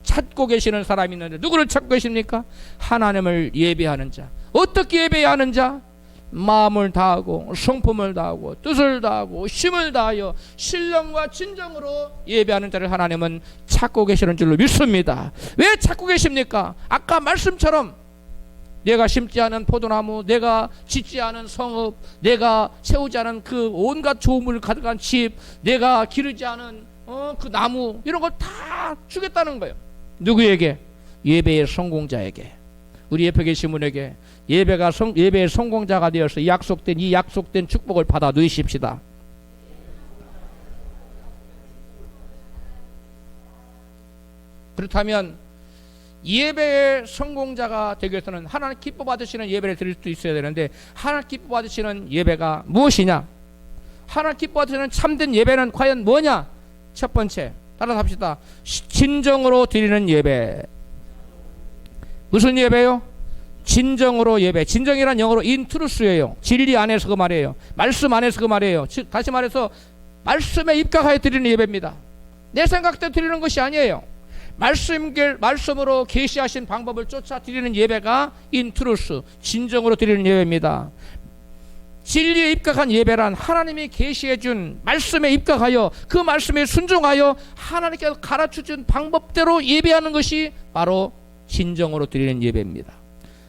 찾고 계시는 사람이 있는데 누구를 찾고 계십니까? 하나님을 예배하는 자. 어떻게 예배해야 하는 자? 마음을 다하고 성품을 다하고 뜻을 다하고 힘을 다하여 신령과 진정으로 예배하는 자를 하나님은 찾고 계시는 줄로 믿습니다. 왜 찾고 계십니까? 아까 말씀처럼 내가 심지 않은 포도나무, 내가 짓지 않은 성읍, 내가 세우지 않은 그 온갖 좋음을 가득한 집, 내가 기르지 않은 그 나무, 이런 걸 다 주겠다는 거예요. 누구에게? 예배의 성공자에게, 우리 옆에 계신 분에게 예배의 성공자가 되어서 이 약속된 축복을 받아 누리십시다. 그렇다면 예배의 성공자가 되기 위해서는 하나님 기뻐 받으시는 예배를 드릴 수 있어야 되는데, 하나님 기뻐 받으시는 예배가 무엇이냐? 하나님 기뻐 받으시는 참된 예배는 과연 뭐냐? 첫 번째, 따라서 합시다. 진정으로 드리는 예배. 무슨 예배요? 진정으로 예배. 진정이란 영어로 인트루스예요. 진리 안에서 그 말이에요. 말씀 안에서 그 말이에요. 다시 말해서 말씀에 입각하여 드리는 예배입니다. 내 생각대로 드리는 것이 아니에요. 말씀으로 계시하신 방법을 쫓아 드리는 예배가 인트루스, 진정으로 드리는 예배입니다. 진리에 입각한 예배란 하나님이 계시해준 말씀에 입각하여 그 말씀에 순종하여 하나님께서 가르쳐준 방법대로 예배하는 것이 바로 진정으로 드리는 예배입니다.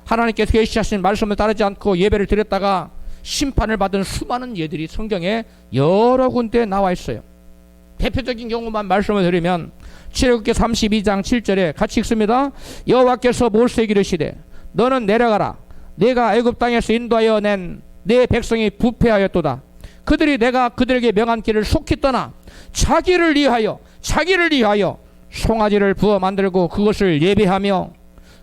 하나님께서 계시하신 말씀을 따르지 않고 예배를 드렸다가 심판을 받은 수많은 예들이 성경에 여러 군데 나와 있어요. 대표적인 경우만 말씀을 드리면 출애굽기 32장 7절에 같이 읽습니다. 여호와께서 모세에게 이르시되 너는 내려가라. 내가 애굽 땅에서 인도하여 낸 내 백성이 부패하였도다. 그들이 내가 그들에게 명한 길을 속히 떠나 자기를 위하여 송아지를 부어 만들고 그것을 예배하며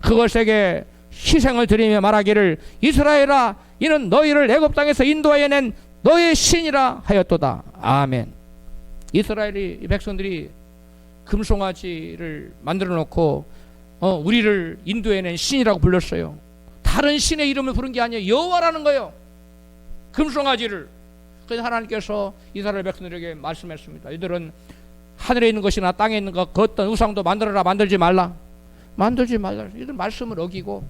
그것에게 희생을 드리며 말하기를 이스라엘아 이는 너희를 애굽 땅에서 인도하여 낸 너의 신이라 하였도다. 아멘. 이스라엘이, 이 백성들이 금송아지를 만들어 놓고 우리를 인도해낸 신이라고 불렀어요. 다른 신의 이름을 부른 게 아니에요. 여호와라는 거예요. 금송아지를. 그래서 하나님께서 이스라엘 백성들에게 말씀했습니다. 이들은 하늘에 있는 것이나 땅에 있는 것 그 어떤 우상도 만들어라. 만들지 말라. 이들 말씀을 어기고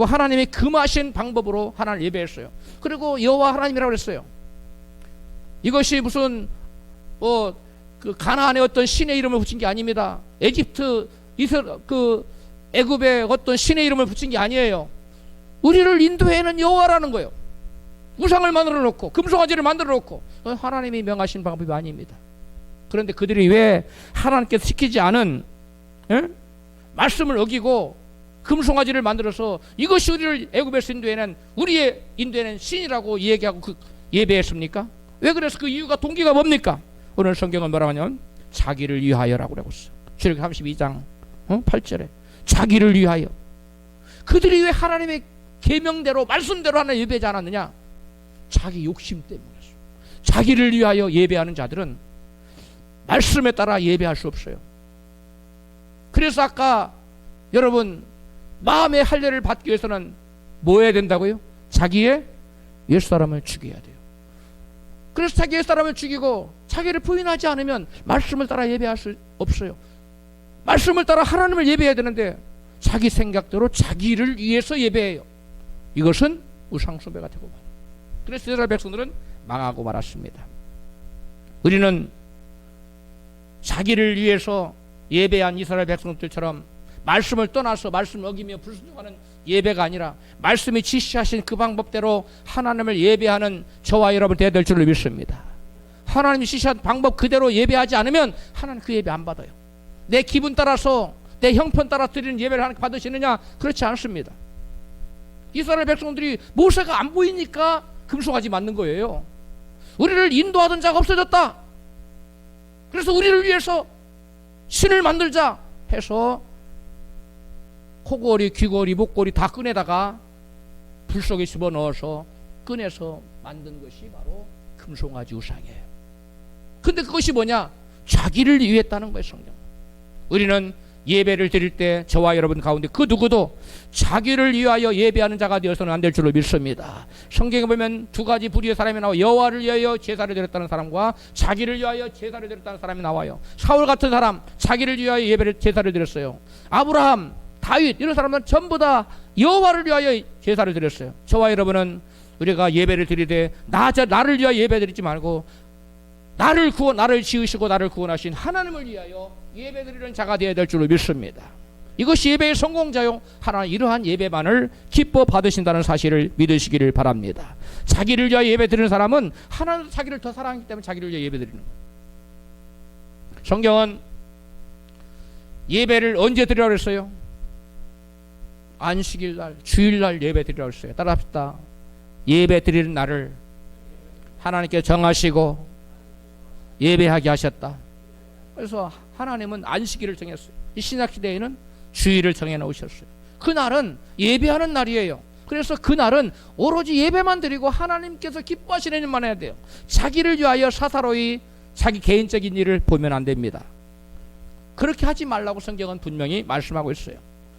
하나님이 금하신 방법으로 하나님을 예배했어요. 그리고 여호와 하나님이라고 그랬어요. 이것이 무슨 그 가나안의 어떤 신의 이름을 붙인 게 아닙니다. 애굽의 어떤 신의 이름을 붙인 게 아니에요. 우리를 인도해는 여호와라는 거예요. 우상을 만들어 놓고 금송아지를 만들어 놓고 하나님이 명하신 방법이 아닙니다. 그런데 그들이 왜 하나님께서 시키지 않은 예? 말씀을 어기고 금송아지를 만들어서 이것이 우리를 애굽에서 인도해낸 우리의 인도해낸 신이라고 얘기하고 예배했습니까? 왜 그래서 그 이유가 동기가 뭡니까? 오늘 성경은 뭐라고 하냐면 자기를 위하여라고 그러고 있어. 출애굽 32장 8절에 자기를 위하여. 그들이 왜 하나님의 계명대로 말씀대로 하나 예배하지 않았느냐? 자기 욕심 때문이었어. 자기를 위하여 예배하는 자들은 말씀에 따라 예배할 수 없어요. 그래서 아까 여러분 마음의 할례를 받기 위해서는 뭐 해야 된다고요? 자기의 옛사람을 죽여야 돼요. 그래서 자기 옛사람을 죽이고 자기를 부인하지 않으면 말씀을 따라 예배할 수 없어요. 말씀을 따라 하나님을 예배해야 되는데 자기 생각대로 자기를 위해서 예배해요. 이것은 우상숭배가 되고 말아요. 그래서 이스라엘 백성들은 망하고 말았습니다. 우리는 자기를 위해서 예배한 이스라엘 백성들처럼 말씀을 떠나서 말씀을 어기며 불순종하는 예배가 아니라 말씀이 지시하신 그 방법대로 하나님을 예배하는 저와 여러분 되어야 될 줄을 믿습니다. 하나님이 지시한 방법 그대로 예배하지 않으면 하나님 그 예배 안 받아요. 내 기분 따라서 내 형편 따라 드리는 예배를 하나님 받으시느냐? 그렇지 않습니다. 이스라엘 백성들이 모세가 안 보이니까 금송아지 만든 거예요. 우리를 인도하던 자가 없어졌다. 그래서 우리를 위해서 신을 만들자 해서 코골이, 귀골이, 목골이 다 꺼내다가 불 속에 집어넣어서 꺼내서 만든 것이 바로 금송아지 우상이에요. 근데 그것이 뭐냐? 자기를 위했다는 거예요. 성경. 우리는 예배를 드릴 때 저와 여러분 가운데 그 누구도 자기를 위하여 예배하는 자가 되어서는 안 될 줄로 믿습니다. 성경에 보면 두 가지 부류의 사람이 나와 여호와를 위하여 제사를 드렸다는 사람과 자기를 위하여 제사를 드렸다는 사람이 나와요. 사울 같은 사람 자기를 위하여 제사를 드렸어요. 아브라함, 다윗 이런 사람들은 전부 다 여호와를 위하여 제사를 드렸어요. 저와 여러분은 우리가 예배를 드리되 나를 위하여 예배 드리지 말고 나를 지으시고 나를 구원하신 하나님을 위하여 예배드리는 자가 되어야 될 줄로 믿습니다. 이것이 예배의 성공자요. 하나님 이러한 예배만을 기뻐 받으신다는 사실을 믿으시기를 바랍니다. 자기를 위하여 예배드리는 사람은 하나님 자기를 더 사랑하기 때문에 자기를 위하여 예배드리는 거예요. 성경은 예배를 언제 드리라고 했어요? 안식일날, 주일날 예배 드리라고 했어요. 따라합시다. 예배 드리는 날을 하나님께 정하시고 예배하게 하셨다. 그래서 하나님은 안식일을 정했어요. 이 신약시대에는 주일을 정해놓으셨어요. 그날은 예배하는 날이에요. 그래서 그날은 오로지 예배만 드리고 하나님께서 기뻐하시는 일만 해야 돼요. 자기를 위하여 사사로이 자기 개인적인 일을 보면 안 됩니다. 그렇게 하지 말라고 성경은 분명히 말씀하고 있어요.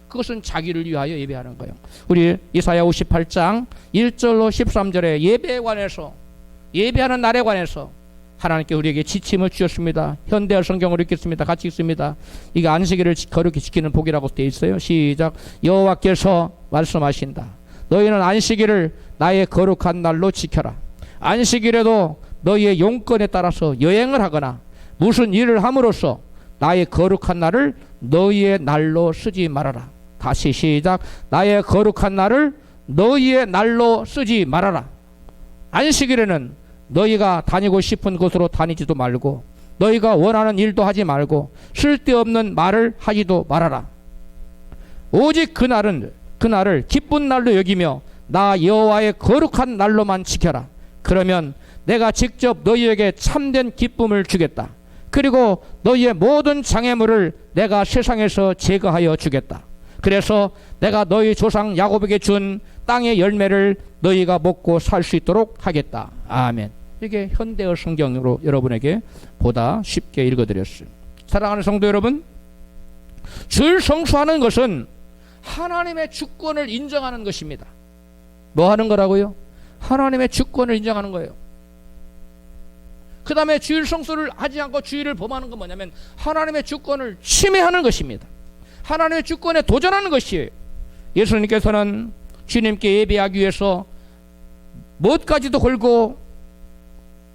그것은 자기를 위하여 예배하는 거예요. 우리 이사야 58장 1절로 13절에 예배에 관해서 예배하는 날에 관해서 하나님께 우리에게 지침을 주셨습니다. 현대어 성경으로 읽겠습니다. 같이 읽습니다. 이게 안식일을 거룩히 지키는 복이라고 되어 있어요. 시작. 여호와께서 말씀하신다. 너희는 안식일을 나의 거룩한 날로 지켜라. 안식일에도 너희의 용건에 따라서 여행을 하거나 무슨 일을 함으로써 나의 거룩한 날을 너희의 날로 쓰지 말아라. 다시 시작. 나의 거룩한 날을 너희의 날로 쓰지 말아라. 안식일에는 너희가 다니고 싶은 곳으로 다니지도 말고 너희가 원하는 일도 하지 말고 쓸데없는 말을 하지도 말아라. 오직 그날을 기쁜 날로 여기며 나 여호와의 거룩한 날로만 지켜라. 그러면 내가 직접 너희에게 참된 기쁨을 주겠다. 그리고 너희의 모든 장애물을 내가 세상에서 제거하여 주겠다. 그래서 내가 너희 조상 야곱에게 준 땅의 열매를 너희가 먹고 살 수 있도록 하겠다. 아멘. 이게 현대어 성경으로 여러분에게 보다 쉽게 읽어드렸어요. 사랑하는 성도 여러분, 주일 성수하는 것은 하나님의 주권을 인정하는 것입니다. 뭐 하는 거라고요? 하나님의 주권을 인정하는 거예요. 그 다음에 주일 성수를 하지 않고 주일을 범하는 건 뭐냐면 하나님의 주권을 침해하는 것입니다. 하나님의 주권에 도전하는 것이에요. 예수님께서는 주님께 예배하기 위해서 무엇까지도 걸고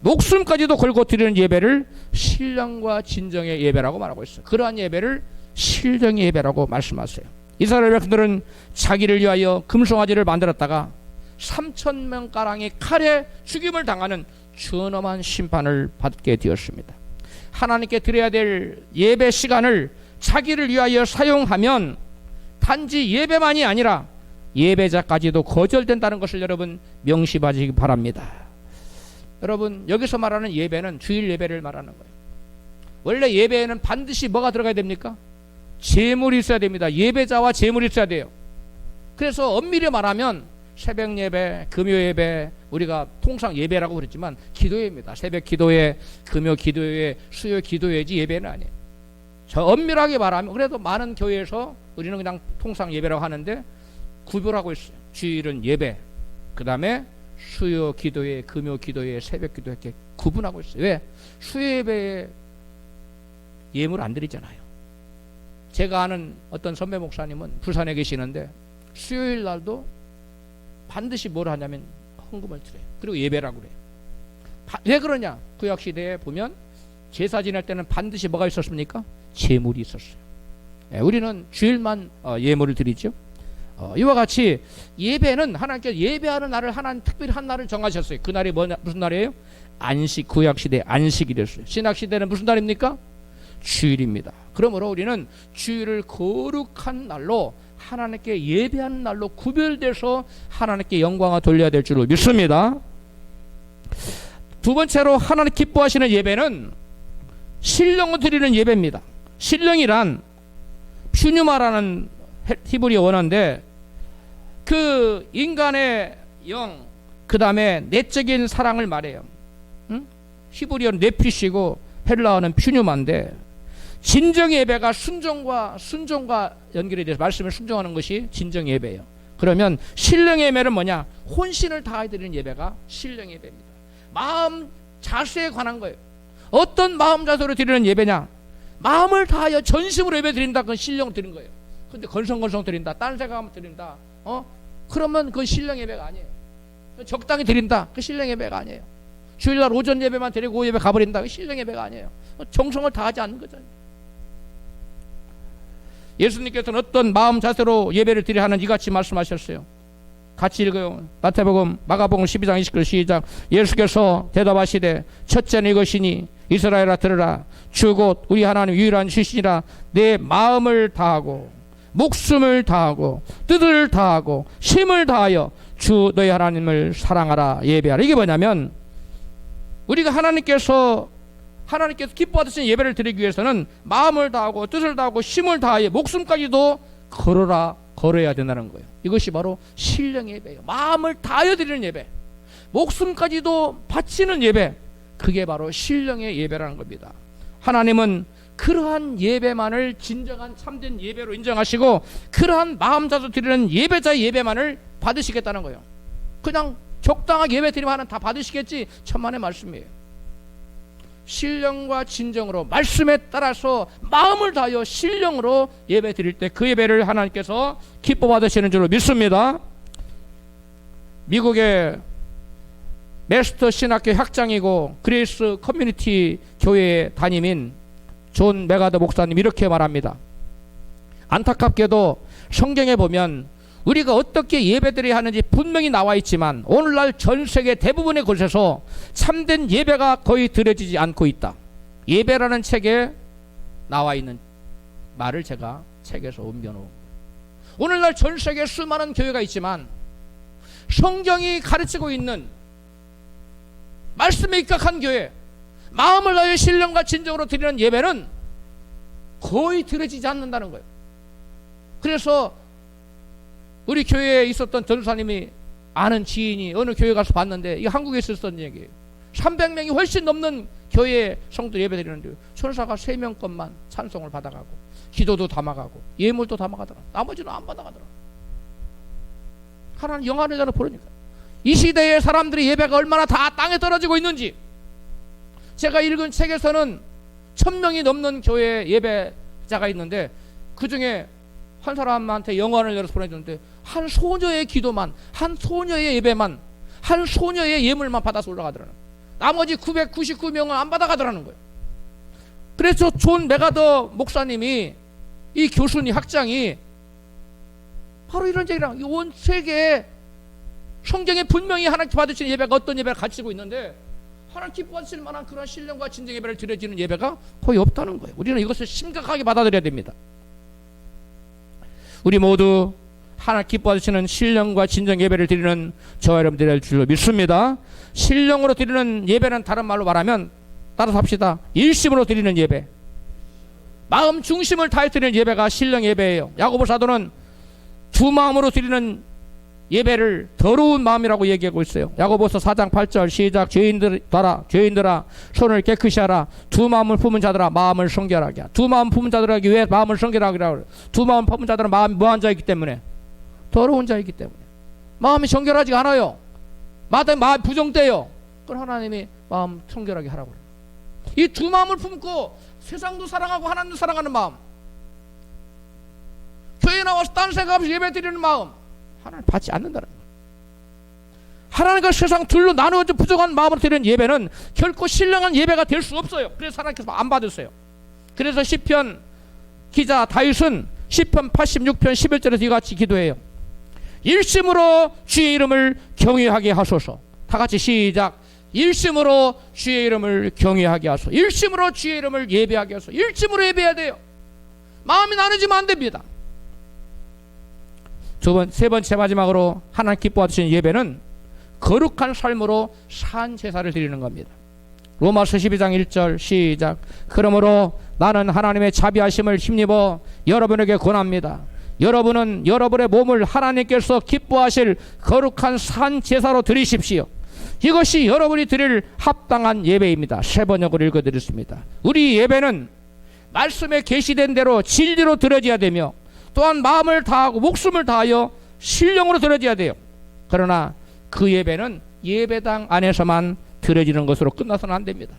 목숨까지도 걸고 드리는 예배를 신령과 진정의 예배라고 말하고 있어요. 그러한 예배를 신령의 예배라고 말씀하세요. 이스라엘 백성들은 자기를 위하여 금송아지를 만들었다가 3,000명가량의 칼에 죽임을 당하는 존엄한 심판을 받게 되었습니다. 하나님께 드려야 될 예배 시간을 자기를 위하여 사용하면 단지 예배만이 아니라 예배자까지도 거절된다는 것을 여러분 명심하시기 바랍니다. 여러분, 여기서 말하는 예배는 주일 예배를 말하는 거예요. 원래 예배에는 반드시 뭐가 들어가야 됩니까? 제물이 있어야 됩니다. 예배자와 제물이 있어야 돼요. 그래서 엄밀히 말하면 새벽 예배, 금요 예배, 우리가 통상 예배라고 그랬지만 기도회입니다. 새벽 기도회, 금요 기도회, 수요 기도회지 예배는 아니에요. 저 엄밀하게 말하면, 그래도 많은 교회에서 우리는 그냥 통상 예배라고 하는데 구별하고 있어요. 주일은 예배, 그 다음에 수요 기도회, 금요 기도회, 새벽 기도회 이렇게 구분하고 있어요. 왜? 수요 예배에 예물 안 드리잖아요. 제가 아는 어떤 선배 목사님은 부산에 계시는데 수요일 날도 반드시 뭘 하냐면 헌금을 드려요. 그리고 예배라고 그래요. 왜 그러냐? 구약시대에 보면 제사 지낼 때는 반드시 뭐가 있었습니까? 제물이 있었어요. 우리는 주일만 예물을 드리죠. 이와 같이 예배는 하나님께서 예배하는 날을 하나님 특별히 한 날을 정하셨어요. 그 날이 무슨 날이에요? 안식. 구약시대 안식이 됐어요. 신약시대는 무슨 날입니까? 주일입니다. 그러므로 우리는 주일을 거룩한 날로 하나님께 예배하는 날로 구별돼서 하나님께 영광을 돌려야 될 줄로 믿습니다. 두 번째로 하나님 기뻐하시는 예배는 신령을 드리는 예배입니다. 신령이란 퓨뉴마라는 히브리 원어인데 그 인간의 영, 그 다음에 내적인 사랑을 말해요. 히브리어는 네피시고 헬라어는 퓨뉴마인데 진정 예배가 순종과 연결이 돼서 말씀을 순종하는 것이 진정 예배예요. 그러면 신령 예배는 뭐냐? 혼신을 다해 드리는 예배가 신령 예배입니다. 마음 자세에 관한 거예요. 어떤 마음 자세로 드리는 예배냐? 마음을 다하여 전심으로 예배 드린다. 그건 신령 드린 거예요. 근데 건성건성 드린다, 딴 생각하면 드린다, 그러면 그건 신령 예배가 아니에요. 적당히 드린다, 그 신령 예배가 아니에요. 주일날 오전 예배만 드리고 오후 예배 가버린다, 그 신령 예배가 아니에요. 정성을 다하지 않는 거잖아요. 예수님께서는 어떤 마음 자세로 예배를 드려야 하는 이같이 말씀하셨어요. 같이 읽어요. 마태복음, 마가복음 12장 29절 시작. 예수께서 대답하시되 첫째는 이것이니 이스라엘아 들으라. 주 곧 우리 하나님 유일한 주시니라. 내 마음을 다하고 목숨을 다하고 뜻을 다하고 힘을 다하여 주 너희 하나님을 사랑하라, 예배하라. 이게 뭐냐면 우리가 하나님께서 기뻐하시는 예배를 드리기 위해서는 마음을 다하고 뜻을 다하고 힘을 다하여 목숨까지도 걸어야 된다는 거예요. 이것이 바로 신령 예배예요. 마음을 다하여 드리는 예배, 목숨까지도 바치는 예배, 그게 바로 신령의 예배라는 겁니다. 하나님은 그러한 예배만을 진정한 참된 예배로 인정하시고 그러한 마음 다해서 드리는 예배자의 예배만을 받으시겠다는 거예요. 그냥 적당하게 예배 드리면 하나님 다 받으시겠지, 천만의 말씀이에요. 신령과 진정으로 말씀에 따라서 마음을 다하여 신령으로 예배 드릴 때 그 예배를 하나님께서 기뻐 받으시는 줄로 믿습니다. 미국의 메스터 신학교 학장이고 그레이스 커뮤니티 교회 담임인 존 메가더 목사님 이렇게 말합니다. 안타깝게도 성경에 보면 우리가 어떻게 예배드려야 하는지 분명히 나와 있지만 오늘날 전 세계 대부분의 곳에서 참된 예배가 거의 드려지지 않고 있다. 예배라는 책에 나와 있는 말을 제가 책에서 옮겨놓은 거예요. 오늘날 전 세계에 수많은 교회가 있지만 성경이 가르치고 있는 말씀에 입각한 교회, 마음을 다해 신령과 진정으로 드리는 예배는 거의 드려지지 않는다는 거예요. 그래서 우리 교회에 있었던 전도사님이 아는 지인이 어느 교회 가서 봤는데 이게 한국에 있었던 얘기예요. 300명이 훨씬 넘는 교회 성도 예배 드리는데 천사가 3명 것만 찬송을 받아가고 기도도 담아가고 예물도 담아가더라. 나머지는 안 받아가더라. 하나님 영안의 자를 부르니까 이 시대의 사람들이 예배가 얼마나 다 땅에 떨어지고 있는지, 제가 읽은 책에서는 1000명이 넘는 교회 예배자가 있는데 그 중에 한 사람한테 영안을 열어서 보내줬는데 한 소녀의 기도만, 한 소녀의 예배만, 한 소녀의 예물만 받아서 올라가더라는 거예요. 나머지 999명은 안 받아가더라는 거예요. 그래서 존 메가더 목사님이, 이 교수님 학장이 바로 이런 얘기랑, 온 세계에 성경에 분명히 하나님께 받으시는 예배가 어떤 예배를 가르치고 있는데 하나님 기뻐하실 만한 그런 신령과 진정 예배를 드려지는 예배가 거의 없다는 거예요. 우리는 이것을 심각하게 받아들여야 됩니다. 우리 모두 하나님 기뻐하시는 신령과 진정 예배를 드리는 저와 여러분들이 될 줄로 믿습니다. 신령으로 드리는 예배는 다른 말로 말하면 따라서 합시다. 일심으로 드리는 예배, 마음 중심을 다해 드리는 예배가 신령 예배예요. 야고보 사도는 두 마음으로 드리는 예배를 더러운 마음이라고 얘기하고 있어요. 야고보서 4장 8절 시작. 죄인들아 손을 깨끗이 하라. 두 마음을 품은 자들아 마음을 성결하게 하라. 두 마음 품은 자들에게 왜 마음을 성결하게 하라. 두 마음 품은 자들은 마음이 뭐한 자이기 때문에, 더러운 자이기 때문에 마음이 성결하지 않아요. 마음이 부정돼요. 그럼 하나님이 마음 성결하게 하라고 그래요. 이 두 마음을 품고 세상도 사랑하고 하나님도 사랑하는 마음, 교회에 나와서 딴 생각없이 예배 드리는 마음, 하나님 받지 않는다는 거예요. 하나님과 세상 둘로 나누어져 부족한 마음으로 드리는 예배는 결코 신령한 예배가 될 수 없어요. 그래서 하나님께서 안 받으세요. 그래서 시편 기자 다윗은 시편 86편 11절에서 이같이 기도해요. 일심으로 주의 이름을 경외하게 하소서. 다 같이 시작. 일심으로 주의 이름을 경외하게 하소서. 일심으로 주의 이름을 예배하게 하소서. 일심으로 예배해야 돼요. 마음이 나누지면 안 됩니다. 세 번째 마지막으로 하나님 기뻐하시는 예배는 거룩한 삶으로 산 제사를 드리는 겁니다. 로마서 12장 1절 시작. 그러므로 나는 하나님의 자비하심을 힘입어 여러분에게 권합니다. 여러분은 여러분의 몸을 하나님께서 기뻐하실 거룩한 산 제사로 드리십시오. 이것이 여러분이 드릴 합당한 예배입니다. 세 번역을 읽어드렸습니다. 우리 예배는 말씀에 계시된 대로 진리로 드려져야 되며, 또한 마음을 다하고 목숨을 다하여 신령으로 드려져야 돼요. 그러나 그 예배는 예배당 안에서만 드려지는 것으로 끝나서는 안 됩니다.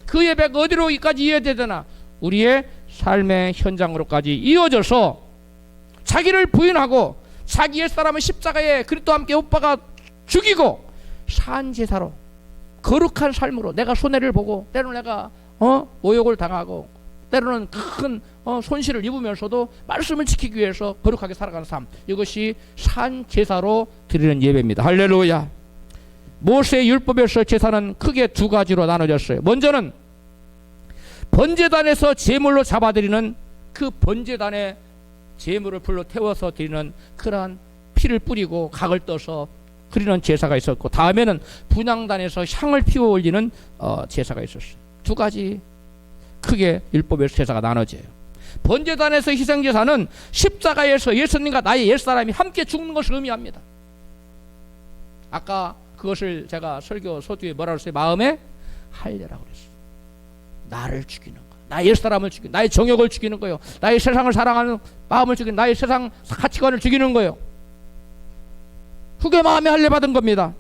그 예배가 어디로까지 이어져야 우리의 삶의 현장으로까지 이어져서 자기를 부인하고 자기 옛사람을 십자가에 그리스도와 함께 못 박아 죽이고 산 제사로 거룩한 삶으로, 내가 손해를 보고 때로는 내가 모욕을 당하고 때로는 큰 손실을 입으면서도 말씀을 지키기 위해서 거룩하게 살아가는 삶, 이것이 산 제사로 드리는 예배입니다. 할렐루야. 모세의 율법에서 제사는 크게 두 가지로 나눠졌어요. 먼저는 번제단에서 제물로 잡아드리는 그 번제단의 제물을 불로 태워서 드리는 그러한 피를 뿌리고 각을 떠서 드리는 제사가 있었고, 다음에는 분향단에서 향을 피워 올리는 제사가 있었어요. 두 가지 크게 율법에서 제사가 나눠져요. 번제단에서 희생제사는 십자가에서 예수님과 나의 옛사람이 함께 죽는 것을 의미합니다. 아까 그것을 제가 설교 서두에 뭐라고 했어요? 마음의 할례라고 그랬어요. 나를 죽이는 거, 나의 옛사람을 죽이는, 나의 정욕을 죽이는 거예요. 나의 세상을 사랑하는 마음을 죽이는, 나의 세상 가치관을 죽이는 거예요. 그게 마음의 할례 받은 겁니다.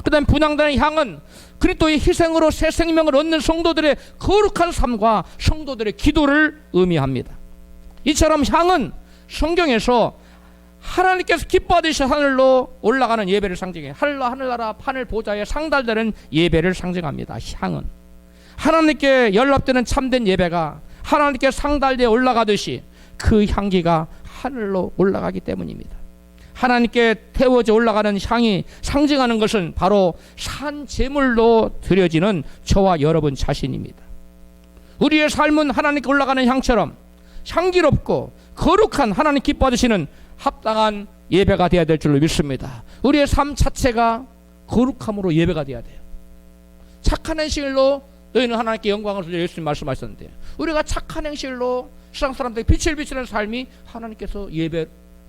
그 다음에 분향단의 향은 그리스도의 희생으로 새 생명을 얻는 성도들의 거룩한 삶과 성도들의 기도를 의미합니다. 이처럼 향은 성경에서 하나님께서 기뻐하듯이 하늘로 올라가는 예배를 상징해요. 하늘나라 하늘 보좌에 상달되는 예배를 상징합니다. 향은 하나님께 연락되는 참된 예배가 하나님께 상달되어 올라가듯이 그 향기가 하늘로 올라가기 때문입니다. 하나님께 태워져 올라가는 향이 상징하는 것은 바로 산 제물로 드려지는 저와 여러분 자신입니다. 우리의 삶은 하나님께 올라가는 향처럼 향기롭고 거룩한, 하나님 기뻐하시는 합당한 예배가 되어야 될 줄로 믿습니다. 우리의 삶 자체가 거룩함으로 예배가 되어야 돼요. 착한 행실로 너희는 하나님께 영광을 돌려, 예수님 말씀하셨는데, 우리가 착한 행실로 세상 사람들에게 빛을 비추는 삶이 하나님께서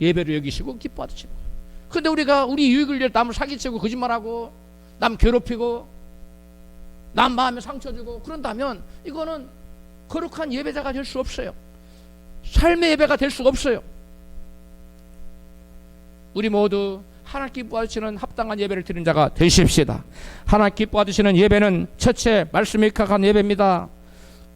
예배를 여기시고 기뻐하시는 거예요. 그런데 우리가 우리 유익을 위해 남을 사기치고 거짓말하고 남 괴롭히고 남 마음에 상처 주고 그런다면 이거는 거룩한 예배자가 될 수 없어요. 삶의 예배가 될 수가 없어요. 우리 모두 하나님 기뻐하시는 합당한 예배를 드리는 자가 되십시다. 하나님 기뻐하시는 예배는 첫째 말씀에 입각한 예배입니다.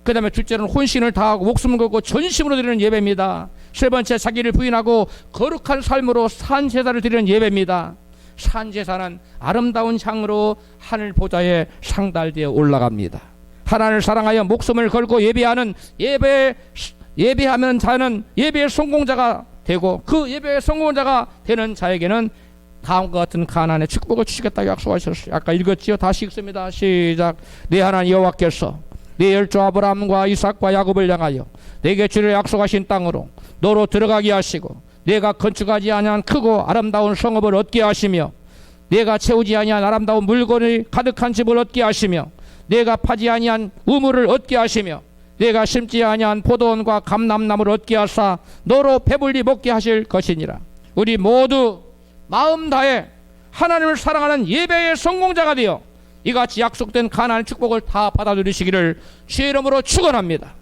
그 다음에 둘째는 혼신을 다하고 목숨을 걸고 전심으로 드리는 예배입니다. 세 번째 자기를 부인하고 거룩한 삶으로 산 제사를 드리는 예배입니다. 산 제사는 아름다운 향으로 하늘 보좌에 상달되어 올라갑니다. 하나님을 사랑하여 목숨을 걸고 예배하면 자는 예배의 성공자가 되고, 그 예배의 성공자가 되는 자에게는 다음과 같은 가나안의 축복을 주시겠다고 약속하셨어요. 아까 읽었지요. 다시 읽습니다. 시작. 내 하나님 여호와께서 네 열조 아브라함과 이삭과 야곱을 향하여 내게 주려 약속하신 땅으로 너로 들어가게 하시고 내가 건축하지 아니한 크고 아름다운 성읍을 얻게 하시며 내가 채우지 아니한 아름다운 물건이 가득한 집을 얻게 하시며 내가 파지 아니한 우물을 얻게 하시며 내가 심지 아니한 포도원과 감람나무를 얻게 하사 너로 배불리 먹게 하실 것이니라. 우리 모두 마음 다해 하나님을 사랑하는 예배의 성공자가 되어 이같이 약속된 가나안 축복을 다 받아 누리시기를 주의 이름으로 축원합니다.